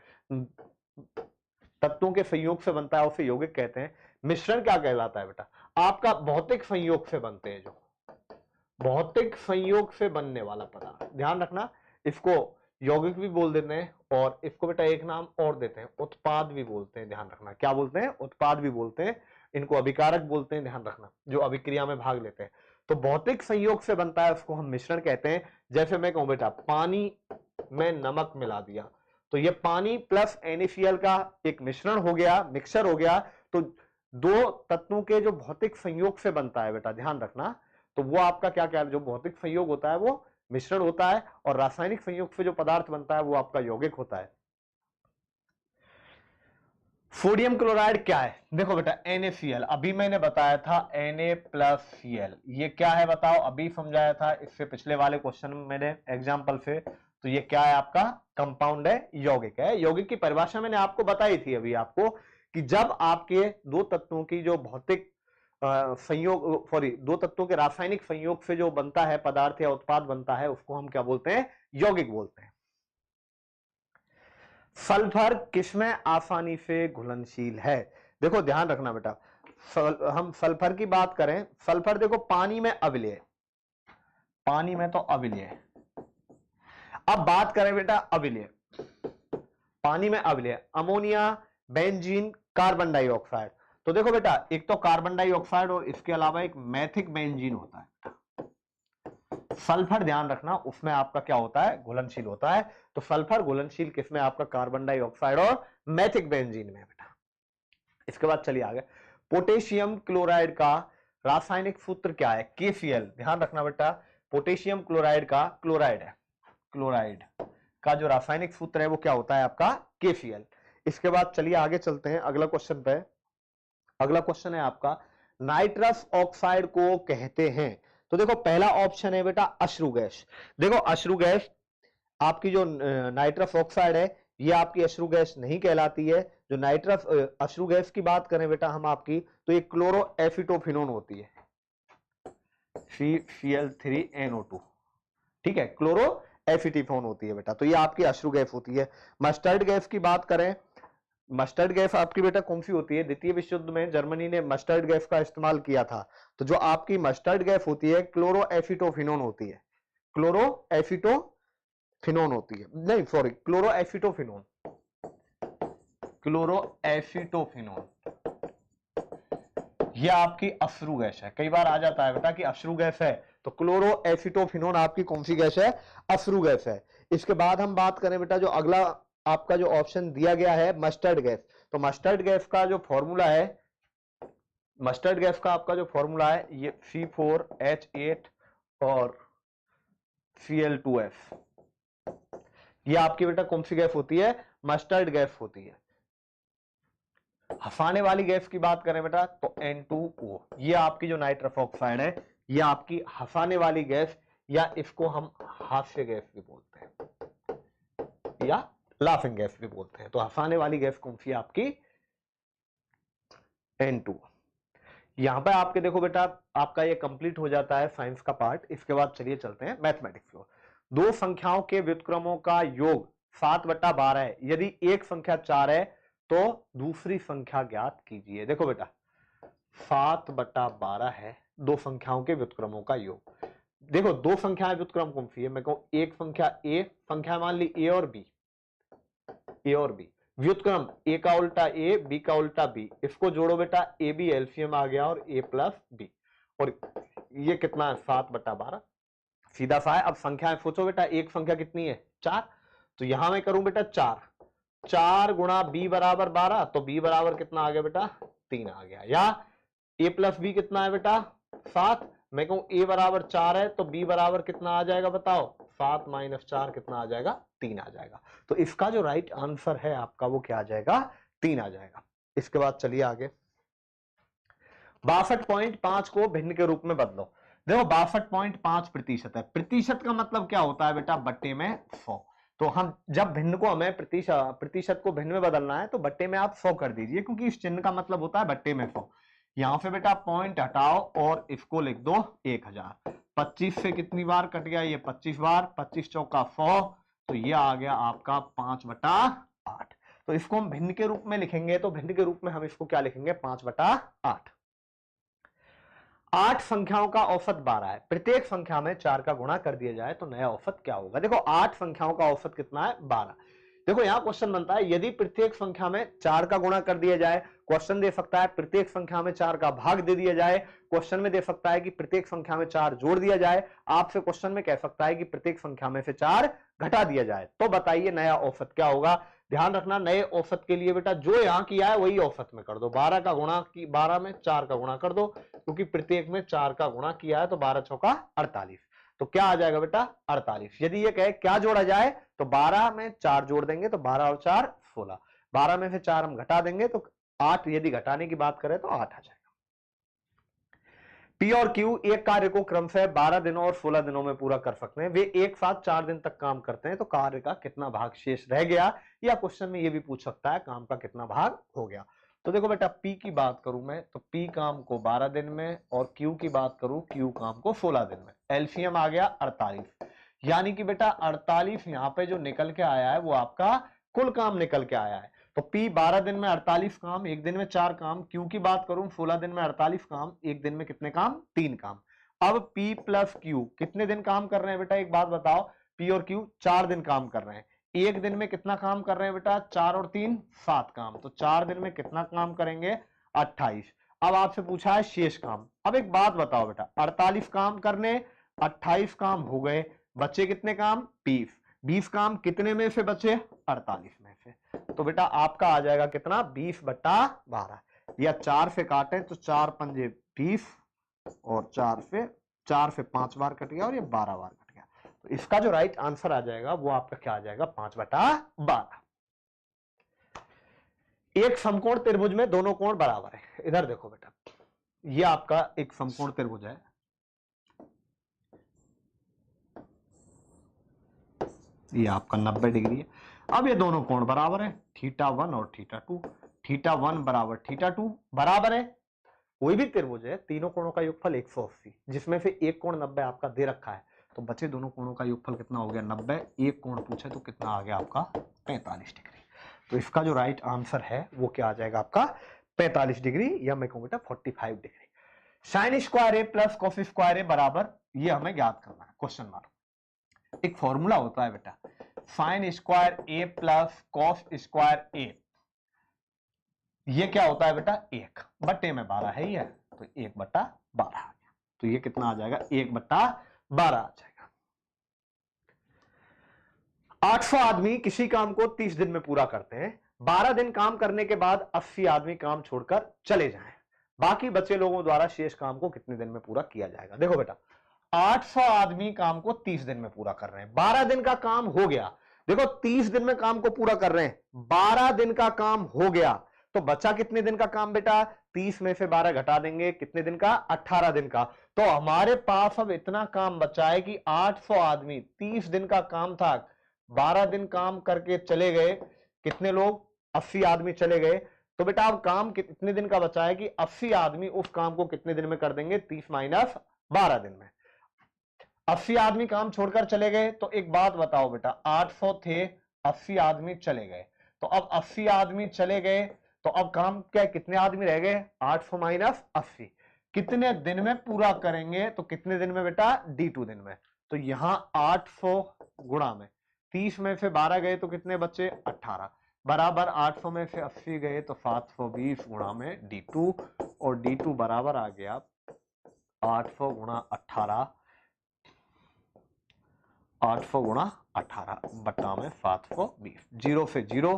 तत्वों के संयोग से बनता है उसे यौगिक कहते हैं। मिश्रण क्या कहलाता है बेटा, आपका भौतिक संयोग से बनते हैं, जो भौतिक संयोग से बनने वाला पदार्थ। ध्यान रखना, इसको यौगिक भी बोल देते हैं और इसको बेटा एक नाम और देते हैं, उत्पाद भी बोलते हैं। ध्यान रखना, क्या बोलते हैं, उत्पाद भी बोलते हैं, इनको अभिकारक बोलते हैं। ध्यान रखना, जो अभिक्रिया में भाग लेते हैं। तो भौतिक संयोग से बनता है उसको हम मिश्रण कहते हैं। जैसे मैं कहूं बेटा पानी में नमक मिला दिया, तो ये पानी प्लस NaCl का एक मिश्रण हो गया, मिक्सचर हो गया। तो दो तत्वों के जो भौतिक संयोग से बनता है बेटा, ध्यान रखना, तो वो आपका क्या क्या, जो भौतिक संयोग होता है वो मिश्रण होता है, और रासायनिक संयोग से जो पदार्थ बनता है वो आपका यौगिक होता है। सोडियम क्लोराइड क्या है, देखो बेटा NaCl, अभी मैंने बताया था Na+Cl, ये क्या है बताओ, अभी समझाया था इससे पिछले वाले क्वेश्चन में मैंने एग्जांपल से। तो ये क्या है आपका, कंपाउंड है, यौगिक है। यौगिक की परिभाषा मैंने आपको बताई थी अभी आपको, कि जब आपके दो तत्वों की जो भौतिक संयोग, सॉरी, दो तत्वों के रासायनिक संयोग से जो बनता है पदार्थ या उत्पाद बनता है उसको हम क्या बोलते हैं, यौगिक बोलते हैं। सल्फर किसमें आसानी से घुलनशील है, देखो ध्यान रखना बेटा, हम सल्फर की बात करें, सल्फर देखो पानी में अविलेय, पानी में तो अविलेय। अब बात करें बेटा अविलेय, पानी में अविलेय, अमोनिया, बेंजीन, कार्बन डाइऑक्साइड। तो देखो बेटा, एक तो कार्बन डाइऑक्साइड और इसके अलावा एक मैथिक बेंजीन होता है। सल्फर ध्यान रखना, उसमें आपका क्या होता है, घुलनशील होता है। तो सल्फर घुलनशील किसमें, आपका कार्बन डाइऑक्साइड और मैथिक बेंजीन में बेटा। इसके बाद चलिए आगे, पोटेशियम क्लोराइड का रासायनिक सूत्र क्या है, KCl। ध्यान रखना बेटा, पोटेशियम क्लोराइड का, क्लोराइड है, क्लोराइड का जो रासायनिक सूत्र है वो क्या होता है आपका, KCl। इसके बाद चलिए आगे चलते हैं अगला क्वेश्चन पे। अगला क्वेश्चन है आपका, नाइट्रस ऑक्साइड को कहते हैं। तो देखो पहला ऑप्शन है बेटा अश्रु गैस। देखो अश्रु गैस, आपकी जो नाइट्रस ऑक्साइड है ये आपकी अश्रु गैस नहीं कहलाती है। जो नाइट्रस अश्रु गैस की बात करें बेटा हम आपकी, तो ये क्लोरो एसिटोफिनोन होती है, CCl3NO2, ठीक है, क्लोरो एसिटिफोन होती है बेटा। तो ये आपकी अश्रु गैस होती है। मस्टर्ड गैस की बात करें, मस्टर्ड गैस आपकी बेटा कौन सी होती है, द्वितीय विश्व युद्ध में जर्मनी ने मस्टर्ड गैस का इस्तेमाल किया था। तो जो आपकी मस्टर्ड गैस होती है क्लोरो एसिटोफिनोन होती है, क्लोरो एसिटोफिनोन होती है, नहीं sorry, chloro acetophenone, chloro acetophenone, ये आपकी अश्रु गैस है। कई बार आ जाता है बेटा कि अश्रु गैस है, तो क्लोरो एसिटोफिनोन आपकी कौन सी गैस है, अश्रु गैस है। इसके बाद हम बात करें बेटा, जो अगला आपका जो ऑप्शन दिया गया है मस्टर्ड गैस, तो मस्टर्ड गैस का जो फॉर्मूला है, मस्टर्ड गैस का आपका जो फॉर्मूला है ये C4H8 और Cl2S, ये आपकी बेटा कौन सी गैस होती है, मस्टर्ड गैस होती है। हंसाने वाली गैस की बात करें बेटा तो N2O, ये आपकी जो नाइट्रस ऑक्साइड है ये आपकी हंसाने वाली गैस, या इसको हम हास्य गैस भी बोलते हैं या लाफिंग गैस भी बोलते हैं। तो हंसाने वाली गैस कौन सी है आपकी, N2। यहां पर आपके देखो बेटा, आपका ये कंप्लीट हो जाता है साइंस का पार्ट। इसके बाद चलिए चलते हैं मैथमेटिक्स को। दो संख्याओं के व्युत्क्रमों का योग 7/12 है, यदि एक संख्या 4 है तो दूसरी संख्या ज्ञात कीजिए। देखो बेटा 7/12 है दो संख्याओं के व्युत्क्रमों का योग। देखो दो संख्याएं व्युत्क्रम कौन सी है, मैं कहूं एक संख्या ए, संख्या मान ली ए और बी, ए और बी, व्युत्क्रम ए का उल्टा ए, बी का उल्टा बी, इसको जोड़ो बेटा, ए बी एलसीएम आ गया और ए प्लस बी। और ये कितना है 7/12, सीधा सा है। अब संख्याएं सोचो बेटा, एक संख्या कितनी है 4, तो यहां मैं करूं बेटा 4 गुणा b बराबर 12, तो b बराबर कितना आ गया बेटा 3 आ गया। या a प्लस बी कितना है बेटा 7, मैं कहूं a बराबर 4 है तो b बराबर कितना आ जाएगा बताओ, 7 - 4 कितना आ जाएगा 3 आ जाएगा। तो इसका जो राइट आंसर है आपका वो क्या आ जाएगा 3 आ जाएगा। इसके बाद चलिए आगे, 62.5 को भिन्न के रूप में बदलो। देखो 62.5% है, प्रतिशत का मतलब क्या होता है बेटा बट्टे में 100। तो हम जब भिन्न को हमें प्रतिशत को भिन्न में बदलना है तो बट्टे में आप 100 कर दीजिए, क्योंकि इस चिन्ह का मतलब होता है बट्टे में 100। यहां पे बेटा पॉइंट हटाओ और इसको लिख दो 1000। 25 से कितनी बार कट गया, ये 25 बार, 25 चौका 100, तो ये आ गया आपका 5/8। तो इसको हम भिन्न के रूप में लिखेंगे, तो भिन्न के रूप में हम इसको क्या लिखेंगे 5/8। 8 संख्याओं का औसत 12 है, प्रत्येक संख्या में 4 का गुणा कर दिया जाए तो नया औसत क्या होगा। देखो 8 संख्याओं का औसत कितना है 12। देखो यहां क्वेश्चन बनता है यदि प्रत्येक संख्या में 4 का गुणा कर दिया जाए, क्वेश्चन दे सकता है प्रत्येक संख्या में 4 का भाग दे दिया जाए, क्वेश्चन में दे सकता है कि प्रत्येक संख्या में 4 जोड़ दिया जाए, आपसे क्वेश्चन में कह सकता है कि प्रत्येक संख्या में से 4 घटा दिया जाए, तो बताइए नया औसत क्या होगा। ध्यान रखना नए औसत के लिए बेटा जो यहां किया है वही औसत में कर दो, 12 का गुणा 12 में 4 का गुणा कर दो, क्योंकि प्रत्येक में 4 का गुणा किया है तो 12 चौका 48, तो क्या आ जाएगा बेटा 48। यदि ये कहे क्या जोड़ा जाए तो 12 में 4 जोड़ देंगे तो 12 और 4 16, 12 में से 4 हम घटा देंगे तो 8, यदि घटाने की बात करें तो 8 आ जाएगा। पी और क्यू एक कार्य को क्रमशः 12 दिनों और 16 दिनों में पूरा कर सकते हैं, वे एक साथ 4 दिन तक काम करते हैं, तो कार्य का कितना भाग शेष रह गया, या क्वेश्चन में ये भी पूछ सकता है काम का कितना भाग हो गया। तो देखो बेटा P की बात करूं मैं तो P काम को 12 दिन में, और Q की बात करूं Q काम को 16 दिन में। एलसीएम आ गया 48, यानी कि बेटा 48 यहां पे जो निकल के आया है वो आपका कुल काम निकल के आया है। तो P 12 दिन में 48 काम, एक दिन में 4 काम। Q की बात करूं 16 दिन में 48 काम, एक दिन में कितने काम 3 काम। अब P प्लस Q कितने दिन काम कर रहे हैं बेटा, एक बात बताओ, P और Q 4 दिन काम कर रहे हैं, एक दिन में कितना काम कर रहे हैं बेटा 4 और 3 7 काम, तो 4 दिन में कितना काम करेंगे 28। अब आपसे पूछा है शेष काम। अब एक बात बताओ बेटा 48 काम करने 28 काम हो गए, बचे कितने काम 20, 20 काम कितने में से बचे 48 में से, तो बेटा आपका आ जाएगा कितना 20/12, या 4 से काटे तो 4 पंजे 20 और 4 से 5 बार कट गया और ये 12 बार कट गया, तो इसका जो राइट आंसर आ जाएगा वो आपका क्या आ जाएगा 5/12। एक समकोण त्रिभुज में दोनों कोण बराबर है, इधर देखो बेटा ये आपका एक समकोण त्रिभुज है, ये आपका 90 डिग्री है। अब ये दोनों कोण बराबर है, θ1 और θ2, θ1 बराबर θ2 बराबर है, कोई भी त्रिभुज है तीनों कोणों का योगफल 180, जिसमें से एक कोण 90 आपका दे रखा है, तो बचे दोनों कोणों का योगफल कितना हो गया 90, एक कोण पूछे तो कितना आ गया आपका 45 डिग्री। तो इसका जो राइट आंसर है वो क्या आ जाएगा आपका 45 डिग्री, या मैं कहूं बेटा 45 डिग्री। साइन स्क्वायर ए प्लस कॉस स्क्वायर ए बराबर, ये हमें ज्ञात करना है, क्वेश्चन मार्क। एक फॉर्मूला होता है बेटा साइन स्क्वायर ए प्लस कॉस स्क्वायर ए, ये क्या होता है बेटा 1 में 12 है ये, तो 1/12 आ गया, तो ये कितना आ जाएगा 1/12 आ जाएगा। 800 आदमी किसी काम को 30 दिन में पूरा करते हैं, 12 दिन काम करने के बाद 80 आदमी काम छोड़कर चले जाएं, बाकी बचे लोगों द्वारा शेष काम को कितने दिन में पूरा किया जाएगा। देखो बेटा 800 आदमी काम को 30 दिन में पूरा कर रहे हैं, 12 दिन का काम हो गया, देखो 30 दिन में काम को पूरा कर रहे हैं, 12 दिन का काम हो गया, तो बचा कितने दिन का काम बेटा 30 में से 12 घटा देंगे, कितने दिन का 18 दिन का, तो हमारे पास अब इतना काम बचा है कि 800 आदमी 30 दिन का काम था, 12 दिन काम करके चले गए, कितने लोग 80 आदमी चले गए, तो बेटा अब काम कितने दिन का बचा है कि 80 आदमी उस काम को कितने दिन में कर देंगे 30 - 12 दिन में। 80 आदमी काम छोड़कर चले गए, तो एक बात बताओ बेटा 800 थे 80 आदमी चले गए, तो अब 80 आदमी चले गए तो अब काम क्या कितने आदमी रह गए 800 - 80, कितने दिन में पूरा करेंगे, तो कितने दिन में बेटा D2 दिन में, तो यहां 800 गुणा में 30 में से 12 गए तो कितने बच्चे 18 बराबर 800 में से 80 गए तो 720 गुणा में D2, और D2 बराबर आ गया 800 गुणा 18, 800 गुणा 18 बट्टा में 720। 0 से 0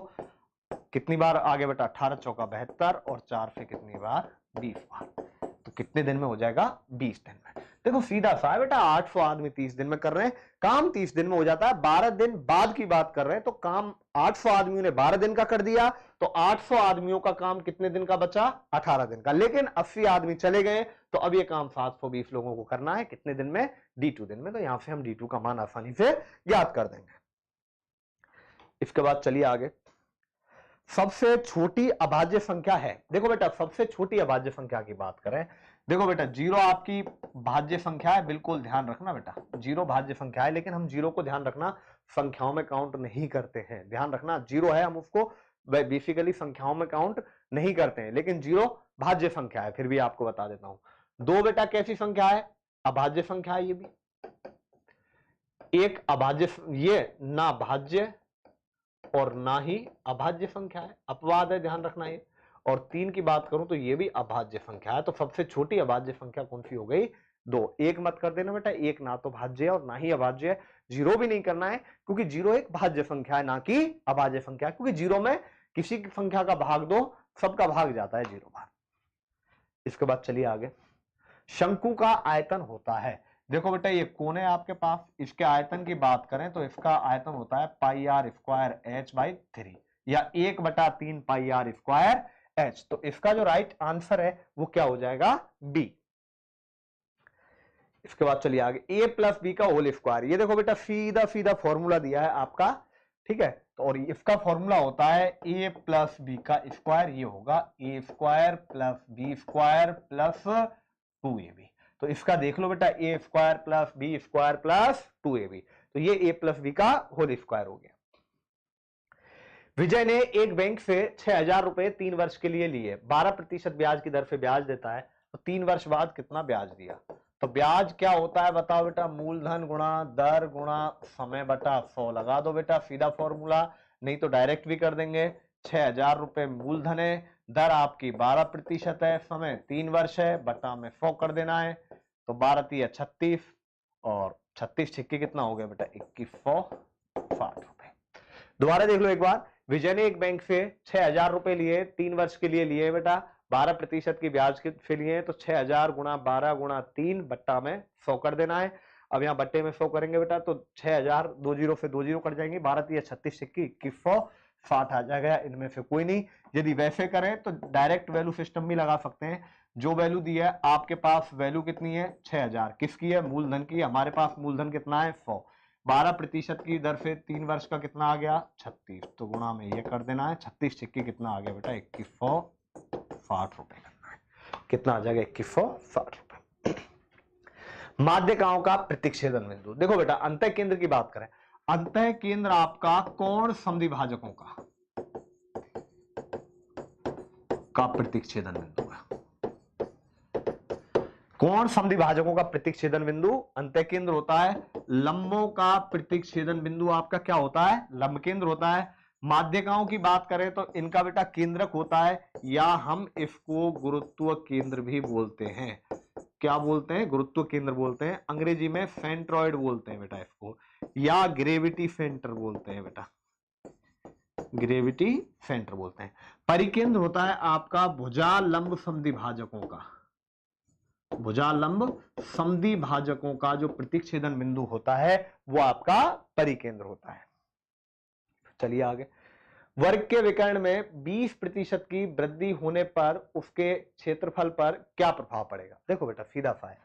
कितनी बार आगे बेटा? 18 चौका 72 और 4 से कितनी बार? 20 बार। तो कितने दिन में हो जाएगा? 20 दिन में। देखो सीधा सा है बेटा, 800 आदमी 30 दिन में कर रहे हैं, काम 30 दिन में हो जाता है। 12 दिन बाद की बात कर रहे हैं तो काम 800 आदमियों ने 12 दिन का कर दिया, तो 800 आदमियों का काम कितने दिन का बचा? 18 दिन का। लेकिन 80 आदमी चले गए तो अब ये काम 720 लोगों को करना है, कितने दिन में? D2 दिन में। तो यहां से हम D2 का मान आसानी से याद कर देंगे। इसके बाद चलिए आगे। सबसे छोटी अभाज्य संख्या है, देखो बेटा सबसे छोटी अभाज्य संख्या की बात करें, देखो बेटा 0 आपकी भाज्य संख्या है, बिल्कुल ध्यान रखना बेटा 0 भाज्य संख्या है, लेकिन हम 0 को ध्यान रखना संख्याओं में काउंट नहीं करते हैं। ध्यान रखना 0 है, हम उसको बेसिकली संख्याओं में काउंट नहीं करते हैं, लेकिन 0 भाज्य संख्या है। फिर भी आपको बता देता हूं। 2 बेटा कैसी संख्या है? अभाज्य संख्या है। ये भी एक अभाज्य, ये ना भाज्य और ना ही अभाज्य संख्या है, अपवाद है, ध्यान रखना ये। और 3 की बात करूं तो ये भी अभाज्य संख्या है। तो सबसे छोटी अभाज्य संख्या कौन सी हो गई? 2। एक मत कर देना बेटा, एक ना तो भाज्य है और ना ही अभाज्य है। 0 भी नहीं करना है क्योंकि 0 एक भाज्य संख्या है, ना कि अभाज्य संख्या, क्योंकि 0 में किसी की संख्या का भाग दो, सबका भाग जाता है 0 बार। इसके बाद चलिए आगे। शंकु का आयतन होता है, देखो बेटा ये कोण है आपके पास, इसके आयतन की बात करें तो इसका आयतन होता है पाई आर स्क्वायर एच बाई 3 या 1/3 पाई आर स्क्वायर एच। तो इसका जो राइट आंसर है वो क्या हो जाएगा? बी। इसके बाद चलिए आगे। ए प्लस बी का होल स्क्वायर, ये देखो बेटा सीधा सीधा फॉर्मूला दिया है आपका, ठीक है। तो और इसका फॉर्मूला होता है ए प्लस बी का स्क्वायर, ये होगा A square plus B square plus 2ab। तो इसका देख लो बेटा, A square plus B square plus 2ab, तो ये ए प्लस बी का होल स्क्वायर हो गया। विजय ने एक बैंक से 6,000 रुपए 3 वर्ष के लिए लिए, 12% ब्याज की दर से ब्याज देता है, तो 3 वर्ष बाद कितना ब्याज दिया? तो ब्याज क्या होता है बताओ बेटा? मूलधन गुणा दर गुणा समय बटा 100 लगा दो बेटा, सीधा फॉर्मूला, नहीं तो डायरेक्ट भी कर देंगे। 6,000 रुपए मूलधन है, दर आपकी 12% है, समय 3 वर्ष है, बटा में 100 कर देना है। तो 12 36 और 36 छिक्के कितना हो गया बेटा? 2160 रुपए। दोबारा देख लो एक बार। विजय ने एक बैंक से 6,000 रुपए लिए, 3 वर्ष के लिए लिए बेटा, 12% की ब्याज के लिए, तो 6,000 गुणा 12 गुणा 3 बट्टा में 100 कर देना है। अब यहाँ बट्टे में 100 करेंगे बेटा तो 6,000 2 जीरो से 2 जीरो कट जाएंगे, 12 36 सिक्की 2160 आ जाएगा, इनमें से कोई नहीं। यदि वैसे करें तो डायरेक्ट वैल्यू सिस्टम भी लगा सकते हैं। जो वैल्यू दी है आपके पास, वैल्यू कितनी है? 6,000, किसकी है? मूलधन की। हमारे पास मूलधन कितना है? 100। 12% की दर से 3 वर्ष का कितना आ गया? 36, तो गुणा में ये कर देना है। 36 छिक्के कितना आ गया बेटा? 2160 रुपए करना है। कितना आ जाएगा? 2160 रुपए। माध्यिकाओं का प्रतिच्छेदन बिंदु, देखो बेटा अंतः केंद्र की बात करें, अंतः केंद्र आपका कोण समद्विभाजकों का प्रतिच्छेदन बिंदु है। कोण समद्विभाजकों का प्रतिच्छेदन बिंदु अंतः केंद्र होता है। लंबों का प्रतिच्छेदन बिंदु आपका क्या होता है? लंब केंद्र होता है। माध्यिकाओं की बात करें तो इनका बेटा केंद्रक होता है, या हम इसको गुरुत्व केंद्र भी बोलते हैं। क्या बोलते हैं? गुरुत्व केंद्र बोलते हैं। अंग्रेजी में सेंट्रॉइड बोलते हैं बेटा इसको, या ग्रेविटी सेंटर बोलते हैं बेटा, ग्रेविटी सेंटर बोलते हैं। परिकेंद्र होता है आपका भुजालंब समद्विभाजकों का, भुजालंब समद्विभाजकों का जो प्रतिच्छेदन बिंदु होता है वो आपका परिकेंद्र होता है। चलिए आगे। वर्ग के विकर्ण में 20% की वृद्धि होने पर उसके क्षेत्रफल पर क्या प्रभाव पड़ेगा? देखो बेटा सीधा सा है,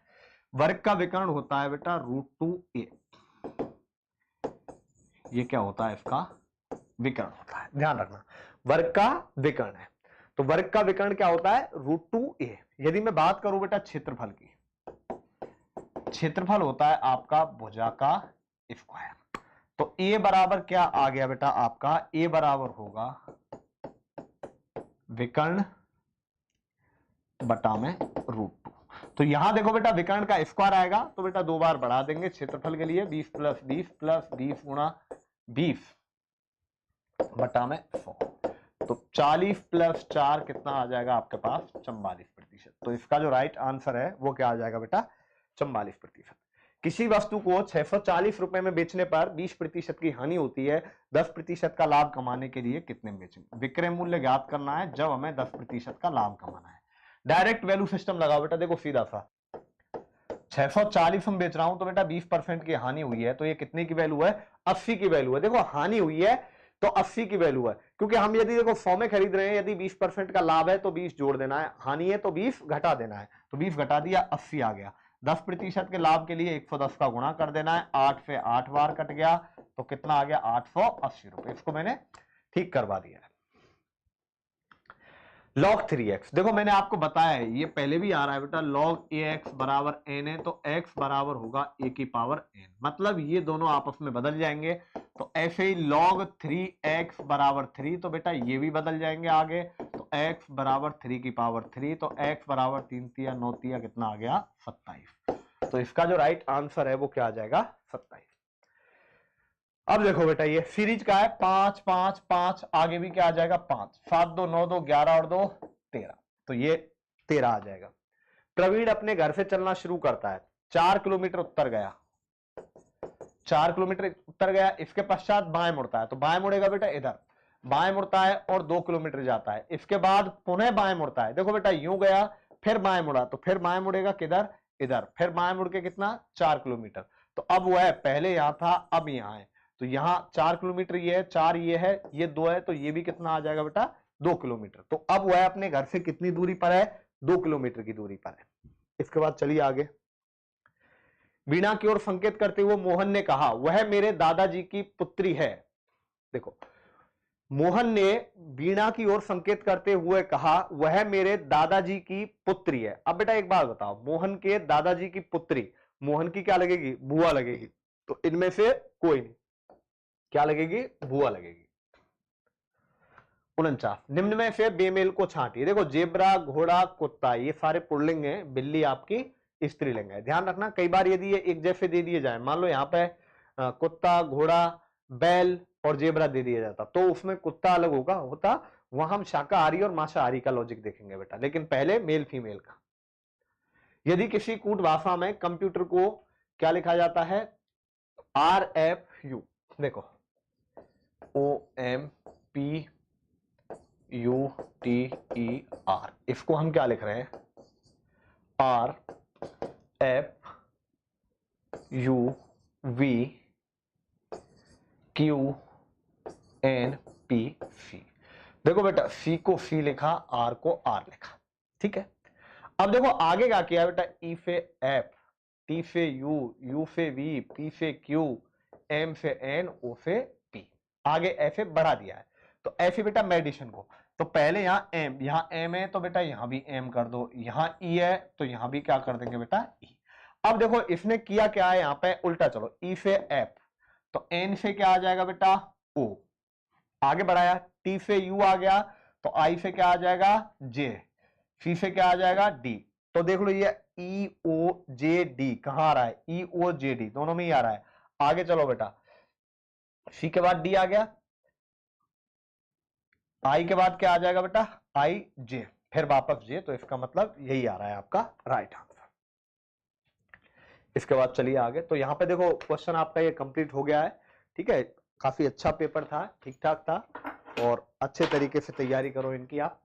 वर्ग का विकर्ण होता है बेटा √2a, ये क्या होता है? इसका विकर्ण होता है। ध्यान रखना वर्ग का विकर्ण है, तो वर्ग का विकर्ण क्या होता है? √2a। यदि मैं बात करूं बेटा क्षेत्रफल की, क्षेत्रफल होता है आपका भुजा का स्क्वायर। तो a बराबर क्या आ गया बेटा आपका? a बराबर होगा विकर्ण बटा में √2। तो यहां देखो बेटा विकर्ण का स्क्वायर आएगा तो बेटा 2 बार बढ़ा देंगे क्षेत्रफल के लिए, 20 + 20 + 20 गुणा 20 बटा में 100, तो 40 + 4 कितना आ जाएगा आपके पास? 44%। 44%। तो इसका जो राइट आंसर है वो क्या आ जाएगा बेटा, 44%। किसी वस्तु को 640 रुपए में बेचने पर 20% की हानि होती है, 10% का लाभ कमाने के लिए कितने में बेचेंगे। विक्रय मूल्य ज्ञात करना है जब हमें 10% का लाभ कमाना है। डायरेक्ट वैल्यू सिस्टम लगाओ बेटा, देखो सीधा सा 640 हम बेच रहा हूं तो बेटा 20% की हानि हुई है, तो ये कितने की वैल्यू है, 80 की वैल्यू है। देखो हानि हुई है तो 80 की वैल्यू है, क्योंकि हम यदि देखो 100 में खरीद रहे हैं, यदि 20% का लाभ है तो 20 जोड़ देना है, हानि है तो 20 घटा देना है, तो 20 घटा दिया 80 आ गया। 10% के लाभ के लिए 110 का गुणा कर देना है, 8 से 8 बार कट गया तो कितना आ गया, 880 रुपए। इसको मैंने ठीक करवा दिया है। log 3x, देखो मैंने आपको बताया है, ये पहले भी आ रहा है बेटा, log ax बराबर n है तो x बराबर होगा a की पावर n, मतलब ये दोनों आपस में बदल जाएंगे। तो ऐसे ही log 3x बराबर 3, तो बेटा ये भी बदल जाएंगे आगे, तो x बराबर 3 की पावर 3, तो x बराबर 3 तिया 9 तिया कितना आ गया, 27। तो इसका जो राइट आंसर है वो क्या आ जाएगा, 27। अब देखो बेटा ये सीरीज का है 5 5 5, आगे भी क्या आ जाएगा 5, 7 2 9 2 11 और 2 13, तो ये 13 आ जाएगा। प्रवीण अपने घर से चलना शुरू करता है, 4 किलोमीटर उत्तर गया, 4 किलोमीटर उत्तर गया, इसके पश्चात बाएं मुड़ता है, तो बाएं मुड़ेगा बेटा इधर, बाएं मुड़ता है और 2 किलोमीटर जाता है, इसके बाद पुनः बाएं मुड़ता है, देखो बेटा यूं गया फिर बाएं मुड़ा, तो फिर बाएं मुड़ेगा किधर, इधर, फिर बाएं मुड़ के कितना 4 किलोमीटर। तो अब वो है पहले यहां था अब यहां है, तो यहां 4 किलोमीटर ये है, 4 ये है, ये 2 है, तो ये भी कितना आ जाएगा बेटा 2 किलोमीटर। तो अब वह अपने घर से कितनी दूरी पर है, 2 किलोमीटर की दूरी पर है। इसके बाद चलिए आगे, वीणा की ओर संकेत करते हुए मोहन ने कहा, वह मेरे दादाजी की पुत्री है। देखो मोहन ने वीणा की ओर संकेत करते हुए कहा, वह मेरे दादाजी की पुत्री है। अब बेटा एक बात बताओ, मोहन के दादाजी की पुत्री, मोहन की क्या लगेगी, बुआ लगेगी, तो इनमें से कोई नहीं, क्या लगेगी, बुआ लगेगी। 49, निम्न में से बेमेल को छांटिए। देखो जेब्रा, घोड़ा, कुत्ता ये सारे पुल्लिंग हैं, बिल्ली आपकी स्त्रीलिंग है। ध्यान रखना कई बार यदि ये एक जैसे दे दिए जाए, मान लो यहाँ पे कुत्ता, घोड़ा, बैल और जेब्रा दे दिया जाता, तो उसमें कुत्ता अलग होता, वहां हम शाकाहारी और मांसाहारी का लॉजिक देखेंगे बेटा, लेकिन पहले मेल फीमेल का। यदि किसी कूट भाषा में कंप्यूटर को क्या लिखा जाता है, RFU, देखो OMPUTER, इसको हम क्या लिख रहे हैं, RFUVQNPC। देखो बेटा C को C लिखा, R को R लिखा, ठीक है। अब देखो आगे क्या किया बेटा, E से F, T से U, U से V, P से Q, M से N, O से P, आगे ऐसे बढ़ा दिया है। तो ऐसे बेटा मेडिसिन को, तो पहले यहाँ M, यहाँ M है तो बेटा यहाँ भी M कर दो, यहाँ E है तो यहाँ भी क्या कर देंगे बेटा E। अब देखो इसने किया क्या है, यहाँ पे उल्टा चलो, E से F, तो N से क्या आ जाएगा बेटा O, आगे बढ़ाया, T से U आ गया, तो I से क्या आ जाएगा J, C से क्या आ जाएगा D। तो देख लो ये EOJD कहां आ रहा है, EOJD दोनों में ही आ रहा है। आगे चलो बेटा, C के बाद D आ गया, I के बाद क्या आ जाएगा बेटा IJ, फिर वापस J, तो इसका मतलब यही आ रहा है आपका राइट आंसर। इसके बाद चलिए आगे, तो यहां पे देखो क्वेश्चन आपका ये कंप्लीट हो गया है, ठीक है। काफी अच्छा पेपर था, ठीक ठाक था, और अच्छे तरीके से तैयारी करो इनकी आप।